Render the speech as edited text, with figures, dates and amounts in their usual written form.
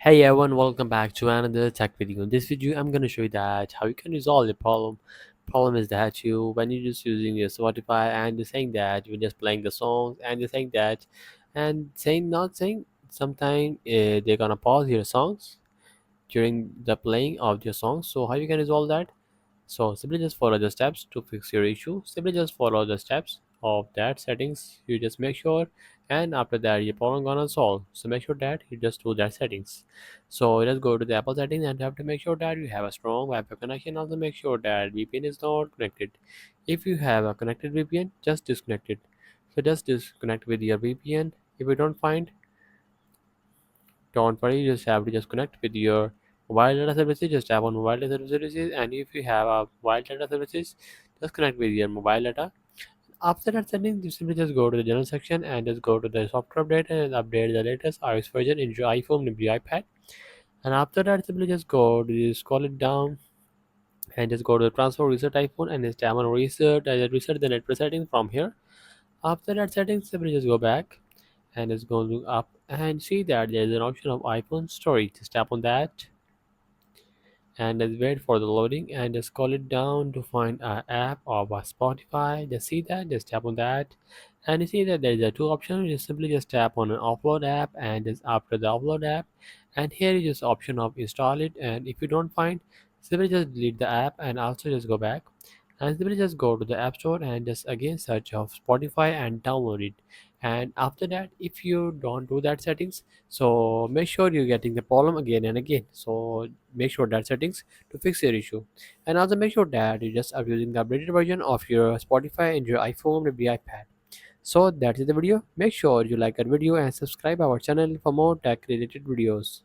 Hey everyone, welcome back to another tech video. In this video, I'm gonna show you that how you can resolve the problem. Problem is that when you're just using your Spotify and you're saying that you're just playing the songs and you're saying that and saying not saying sometime they're gonna pause your songs during the playing of your songs. So how you can resolve that? So simply just follow the steps to fix your issue. Simply just follow the steps of that settings. You just make sure, and after that your problem gonna solve. So make sure that you just do that settings. So let's go to the Apple settings and you have to make sure that you have a strong Wi-Fi connection. Also make sure that VPN is not connected. If you have a connected VPN, just disconnect it. So just disconnect with your VPN. If you don't find, don't worry, you just have to just connect with your mobile data services. Just tap on mobile data services, and if you have a mobile data services, just connect with your mobile data. After that setting, you simply just go to the general section and just go to the software update and update the latest iOS version into your iPhone and your iPad. And after that, simply just go to scroll it down and just go to the transfer reset iPhone and just tap on reset and reset the network settings from here. After that setting, simply just go back and just go look up and see that there is an option of iPhone storage. Just tap on that and just wait for the loading and just scroll it down to find an app of a Spotify. Just see that, just tap on that, and you see that there is a two options. You simply just tap on an upload app and just after the upload app, and here is just option of install it. And if you don't find, simply just delete the app and also just go back and simply just go to the app store and just again search of Spotify and download it. And after that, if you don't do that settings, so make sure you're getting the problem again and again. So make sure that settings to fix your issue, and also make sure that you just are using the updated version of your Spotify in your iPhone or the iPad. So that is the video. Make sure you like our video and subscribe our channel for more tech related videos.